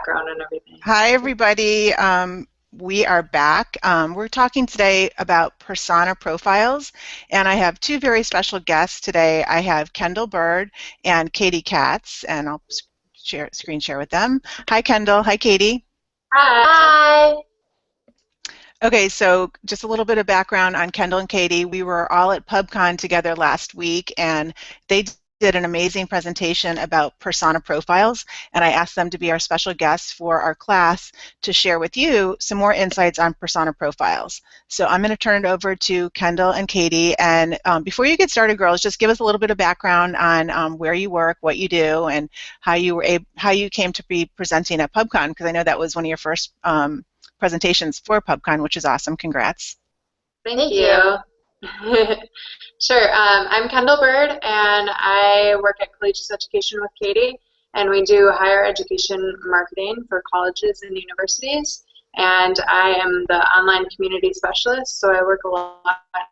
background and everything. Hi, everybody. We are back. We're talking today about persona profiles, and I have two very special guests today. I have Kendall Bird and Katy Katz, and I'll screen share with them. Hi, Kendall. Hi, Katy. Hi. Okay, so just a little bit of background on Kendall and Katy. We were all at PubCon together last week, and they did an amazing presentation about persona profiles, and I asked them to be our special guests for our class to share with you some more insights on persona profiles. So I'm going to turn it over to Kendall and Katy, and before you get started, girls, just give us a little bit of background on where you work, what you do, and how you came to be presenting at PubCon, because I know that was one of your first presentations for PubCon, which is awesome. Congrats. Thank you. Sure. I'm Kendall Bird, and I work at Collegiate Education with Katy, and we do higher education marketing for colleges and universities. And I am the online community specialist, so I work a lot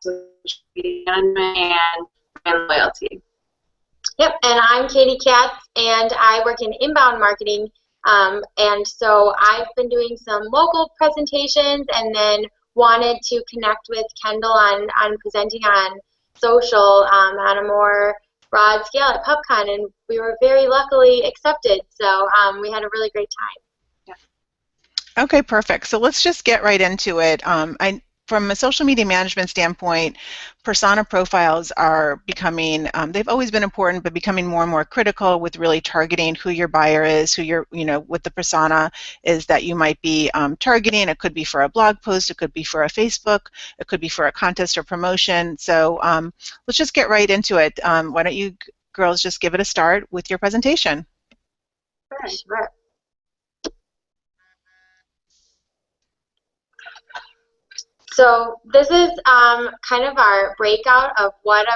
with social media management and brand loyalty. Yep, and I'm Katy Katz, and I work in inbound marketing. And so I've been doing some local presentations and then wanted to connect with Kendall on presenting on social on a more broad scale at PubCon, and we were very luckily accepted, so we had a really great time. Yeah. Okay, perfect. So let's just get right into it. From a social media management standpoint, persona profiles are becoming, they've always been important, but becoming more and more critical with really targeting who your buyer is, who your, what the persona is that you might be targeting. It could be for a blog post, it could be for a Facebook, it could be for a contest or promotion. So let's just get right into it. Why don't you girls just give it a start with your presentation? Sure. So this is kind of our breakout of what a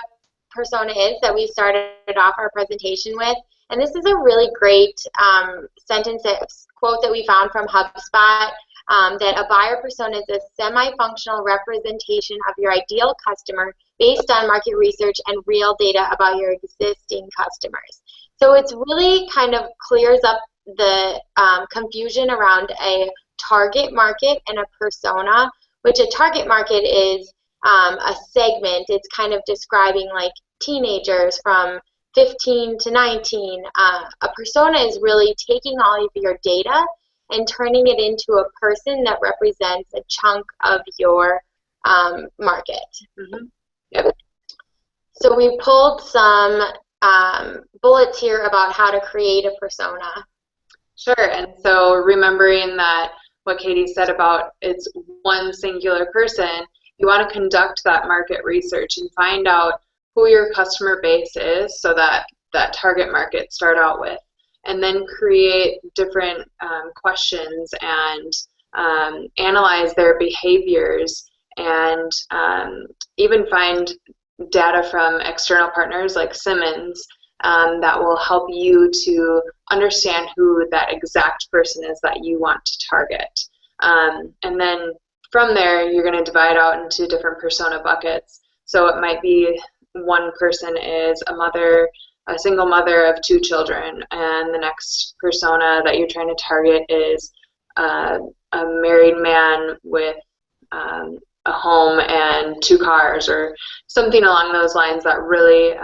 persona is that we started off our presentation with. And this is a really great quote that we found from HubSpot, that a buyer persona is a semi-functional representation of your ideal customer based on market research and real data about your existing customers. So it's really kind of clears up the confusion around a target market and a persona, which a target market is a segment. It's kind of describing like teenagers from 15 to 19. A persona is really taking all of your data and turning it into a person that represents a chunk of your market. Mm-hmm. Yep. So we pulled some bullets here about how to create a persona. Sure, and so remembering that what Katy said about it's one singular person, you want to conduct that market research and find out who your customer base is, so that target market start out with, and then create different questions and analyze their behaviors, and even find data from external partners like Simmons that will help you to understand who that exact person is that you want to target. And then from there, you're going to divide out into different persona buckets. So it might be one person is a single mother of 2 children, and the next persona that you're trying to target is a married man with a home and 2 cars, or something along those lines that really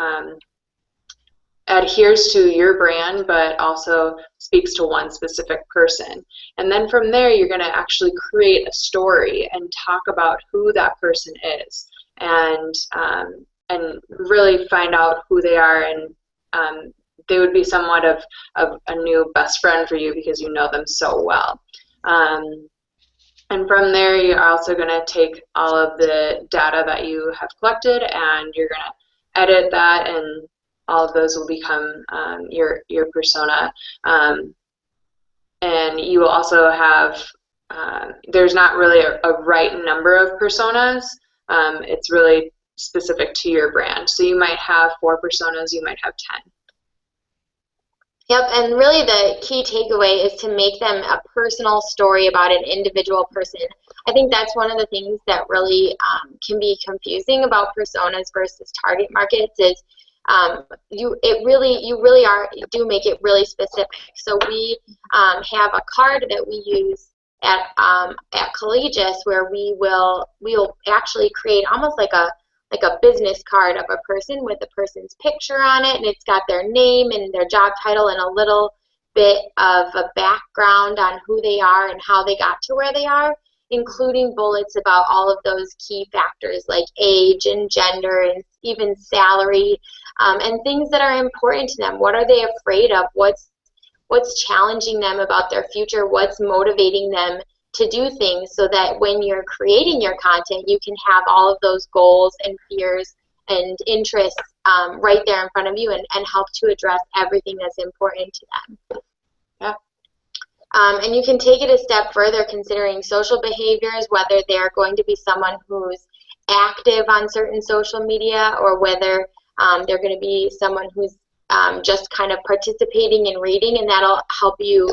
adheres to your brand, but also speaks to one specific person. And then from there, you're going to actually create a story and talk about who that person is, and really find out who they are, and they would be somewhat of a new best friend for you because you know them so well. And from there, you're also going to take all of the data that you have collected, and you're going to edit that, and all of those will become your persona. And you will also have, there's not really a right number of personas. It's really specific to your brand. So you might have 4 personas, you might have 10. Yep, and really the key takeaway is to make them a personal story about an individual person. I think that's one of the things that really can be confusing about personas versus target markets is you do make it really specific. So we have a card that we use at Collegius where we'll actually create almost like a business card of a person with the person's picture on it, and it's got their name and their job title and a little bit of a background on who they are and how they got to where they are, including bullets about all of those key factors like age and gender and even salary, and things that are important to them. What are they afraid of? What's challenging them about their future? What's motivating them to do things, so that when you're creating your content, you can have all of those goals and fears and interests right there in front of you, and help to address everything that's important to them. Yeah. And you can take it a step further, considering social behaviors, whether they're going to be someone who's active on certain social media, or whether they're going to be someone who's just kind of participating in reading, and that'll help you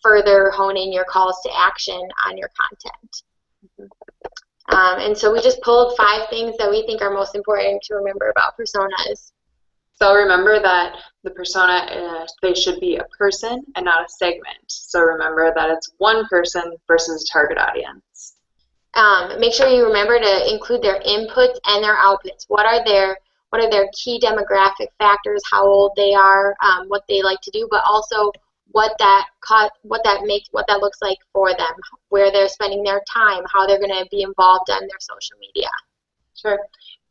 further hone in your calls to action on your content. And so we just pulled 5 things that we think are most important to remember about personas. So remember that the persona, they should be a person and not a segment. So remember that it's one person versus a target audience. Make sure you remember to include their inputs and their outputs. What are their key demographic factors, how old they are, what they like to do, but also what that looks like for them, where they're spending their time, how they're going to be involved on their social media. Sure.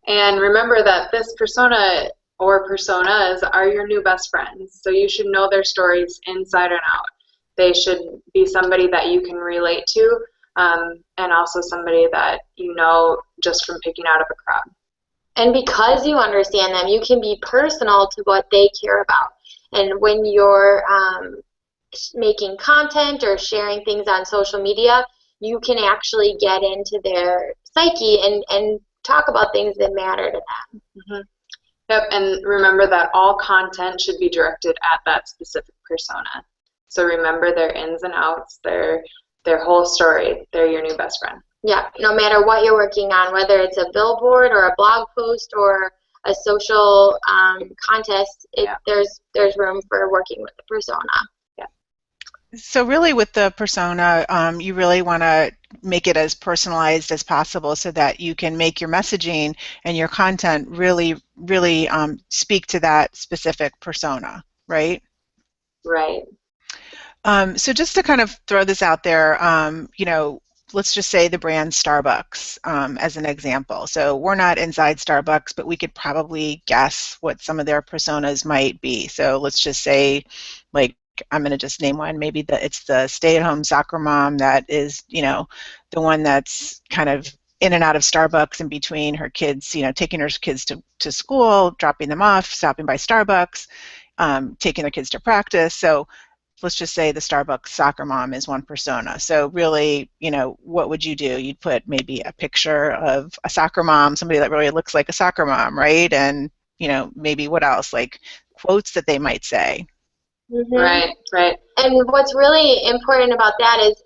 And remember that this persona or personas are your new best friends. So you should know their stories inside and out. They should be somebody that you can relate to, and also somebody that you know just from picking out of a crowd. And because you understand them, you can be personal to what they care about. And when you're making content or sharing things on social media, you can actually get into their psyche and talk about things that matter to them. Mm-hmm. Yep, and remember that all content should be directed at that specific persona. So remember their ins and outs, their whole story. They're your new best friend. Yeah, no matter what you're working on, whether it's a billboard or a blog post or a social contest, there's room for working with the persona. So really with the persona, you really want to make it as personalized as possible so that you can make your messaging and your content really speak to that specific persona, right? Right. So just to kind of throw this out there, let's just say the brand Starbucks as an example. So we're not inside Starbucks, but we could probably guess what some of their personas might be. So let's just say, like, I'm going to just name one. Maybe it's the stay-at-home soccer mom that is, the one that's kind of in and out of Starbucks in between her kids, taking her kids to school, dropping them off, stopping by Starbucks, taking their kids to practice. So let's just say the Starbucks soccer mom is one persona. So really, what would you do? You'd put maybe a picture of a soccer mom, somebody that really looks like a soccer mom, right? And, maybe what else? Like quotes that they might say. Mm-hmm. Right. And what's really important about that is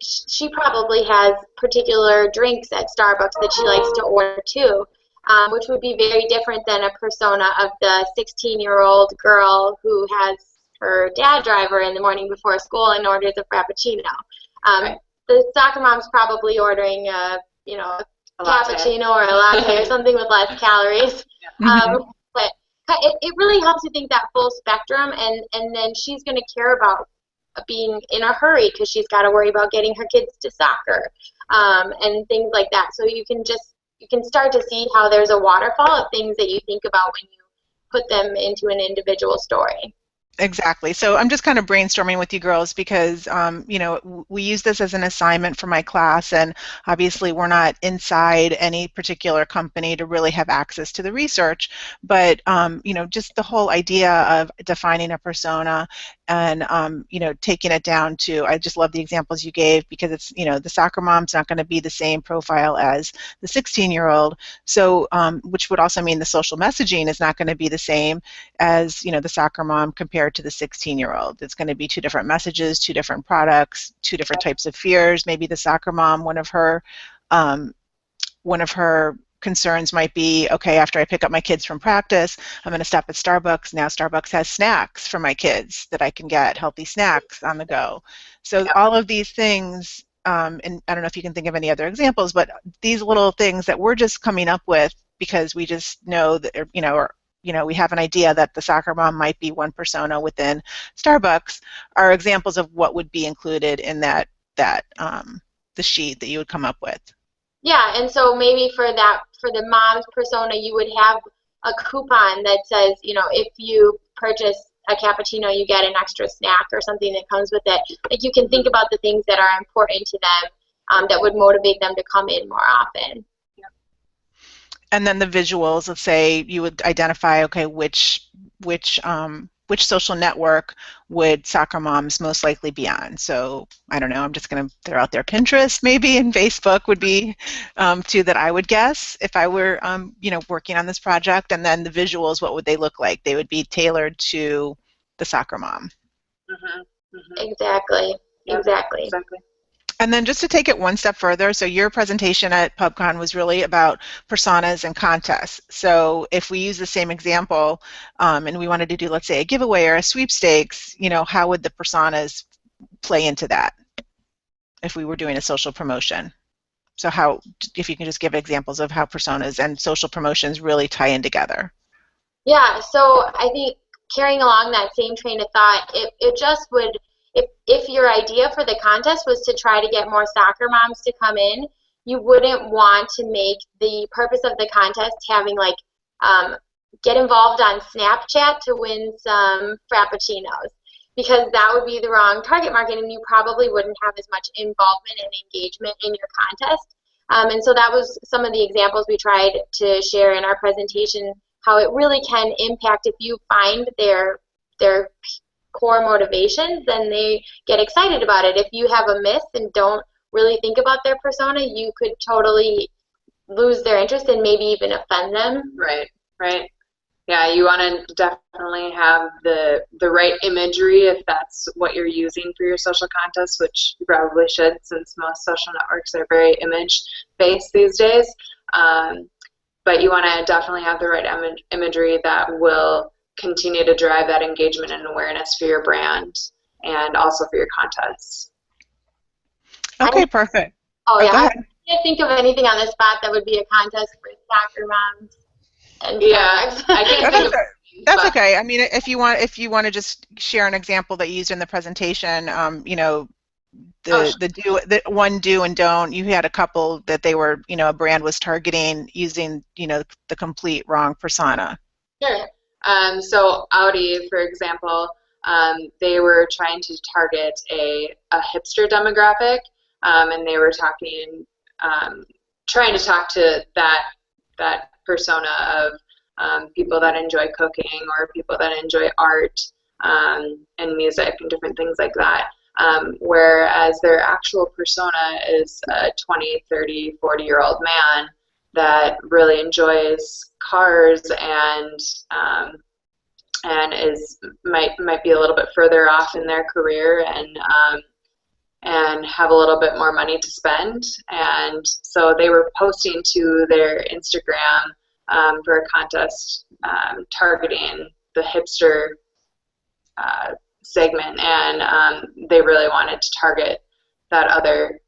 she probably has particular drinks at Starbucks that she likes to order too, which would be very different than a persona of the 16-year-old girl who has her dad drive her in the morning before school and orders a frappuccino. Right. The soccer mom's probably ordering a cappuccino or a latte or something with less calories. Yeah. But it really helps you think that full spectrum, and then she's going to care about being in a hurry because she's got to worry about getting her kids to soccer and things like that. So you can start to see how there's a waterfall of things that you think about when you put them into an individual story. Exactly. So I'm just kind of brainstorming with you girls because, we use this as an assignment for my class, and obviously we're not inside any particular company to really have access to the research, but, just the whole idea of defining a persona and, taking it down to, I just love the examples you gave because it's, the soccer mom's not going to be the same profile as the 16-year-old, so, which would also mean the social messaging is not going to be the same as, the soccer mom compared to the 16-year-old. It's going to be 2 different messages, 2 different products, 2 different types of fears. Maybe the soccer mom, one of her concerns might be, okay, after I pick up my kids from practice, I'm going to stop at Starbucks. Now Starbucks has snacks for my kids that I can get, healthy snacks on the go. So all of these things, and I don't know if you can think of any other examples, but these little things that we're just coming up with because we just know that, we have an idea that the soccer mom might be one persona within Starbucks, are examples of what would be included in that the sheet that you would come up with. Yeah, and so maybe for the mom's persona, you would have a coupon that says, if you purchase a cappuccino, you get an extra snack or something that comes with it. Like, you can think about the things that are important to them that would motivate them to come in more often. And then the visuals, let's say you would identify, okay, which social network would soccer moms most likely be on? So I don't know, I'm just going to throw out there Pinterest maybe, and Facebook would be two that I would guess if I were working on this project. And then the visuals, what would they look like? They would be tailored to the soccer mom. Mm-hmm. Mm-hmm. Exactly. Yep. Exactly. And then just to take it one step further, so your presentation at PubCon was really about personas and contests. So if we use the same example and we wanted to do, let's say, a giveaway or a sweepstakes, how would the personas play into that if we were doing a social promotion? So if you can just give examples of how personas and social promotions really tie in together. Yeah, so I think carrying along that same train of thought, it just would, if your idea for the contest was to try to get more soccer moms to come in, you wouldn't want to make the purpose of the contest having get involved on Snapchat to win some frappuccinos, because that would be the wrong target market and you probably wouldn't have as much involvement and engagement in your contest. And so that was some of the examples we tried to share in our presentation, how it really can impact if you find their core motivations, then they get excited about it. If you have a miss and don't really think about their persona, you could totally lose their interest and maybe even offend them. Right. Yeah, you want to definitely have the right imagery if that's what you're using for your social contest, which you probably should, since most social networks are very image-based these days. But you want to definitely have the right imagery that will continue to drive that engagement and awareness for your brand and also for your contests. Okay, perfect. Oh yeah, go ahead. I can't think of anything on the spot that would be a contest for soccer moms. And yeah, I can't think of anything, that's okay. I mean, if you want to just share an example that you used in the presentation, the one do and don't, you had a couple that they were, a brand was targeting using, the complete wrong persona. Sure. So Audi, for example, they were trying to target a hipster demographic, and they were trying to talk to that persona of people that enjoy cooking or people that enjoy art and music and different things like that. Whereas their actual persona is a 20, 30, 40-year-old man that really enjoys cars and might be a little bit further off in their career and have a little bit more money to spend. And so they were posting to their Instagram for a contest targeting the hipster segment, and they really wanted to target the other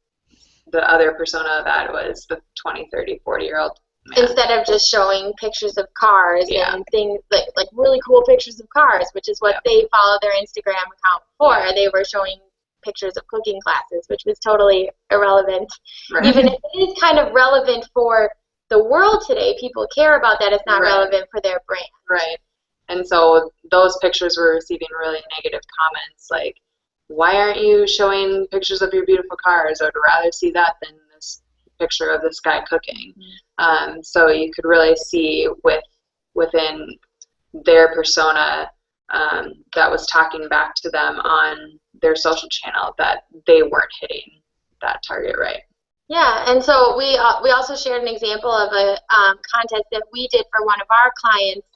persona that was the 20, 30, 40-year-old man. Instead of just showing pictures of cars and things like really cool pictures of cars, which is what they follow their Instagram account for, they were showing pictures of cooking classes, which was totally irrelevant. Right. Even if it is kind of relevant for the world today, people care about that. It's not relevant for their brand. Right. And so those pictures were receiving really negative comments like, why aren't you showing pictures of your beautiful cars? I would rather see that than this picture of this guy cooking. Mm-hmm. So you could really see within their persona that was talking back to them on their social channel that they weren't hitting that target right. Yeah, and so we also shared an example of a contest that we did for one of our clients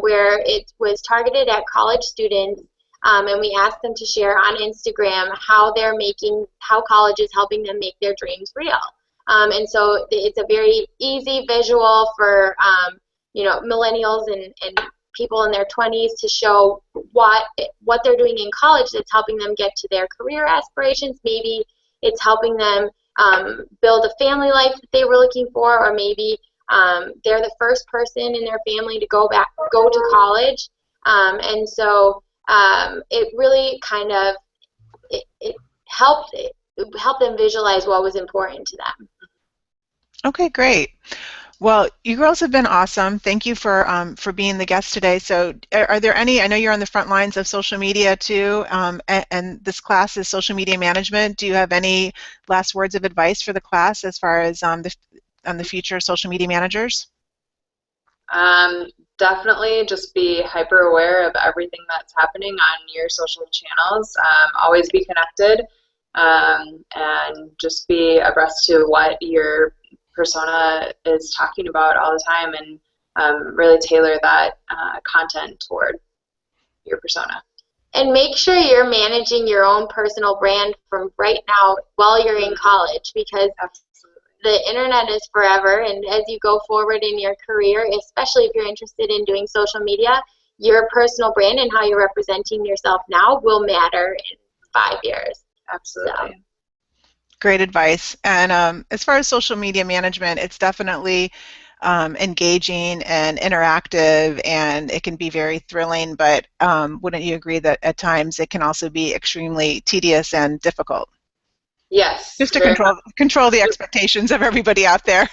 where it was targeted at college students, and we asked them to share on Instagram how college is helping them make their dreams real. And so it's a very easy visual for millennials and people in their 20s to show what they're doing in college that's helping them get to their career aspirations. Maybe it's helping them build a family life that they were looking for, or maybe they're the first person in their family to go to college. And so it really kind of it helped them visualize what was important to them. Okay, great. Well, you girls have been awesome. Thank you for being the guest today. So are there any, I know you're on the front lines of social media too, and this class is social media management. Do you have any last words of advice for the class as far as on the future social media managers? Definitely just be hyper aware of everything that's happening on your social channels. Always be connected, and just be abreast to what your persona is talking about all the time, and really tailor that content toward your persona. And make sure you're managing your own personal brand from right now while you're in college, because the internet is forever, and as you go forward in your career, especially if you're interested in doing social media, your personal brand and how you're representing yourself now will matter in 5 years. Absolutely. So. Great advice. And as far as social media management, it's definitely engaging and interactive, and it can be very thrilling, but wouldn't you agree that at times it can also be extremely tedious and difficult? Yes. Just to control the expectations of everybody out there.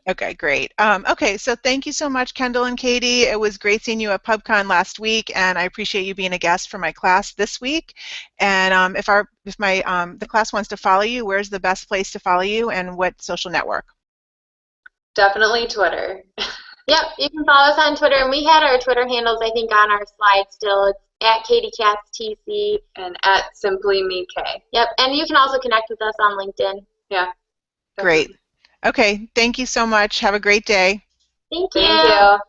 Okay, great. Okay, so thank you so much, Kendall and Katy. It was great seeing you at PubCon last week, and I appreciate you being a guest for my class this week. And if the class wants to follow you, where's the best place to follow you, and what social network? Definitely Twitter. Yep, you can follow us on Twitter, and we had our Twitter handles, I think, on our slide still. It's at Katy Katz TC and at Simply Me K. Yep, and you can also connect with us on LinkedIn. Yeah. Great. Okay, thank you so much. Have a great day. Thank you. Thank you.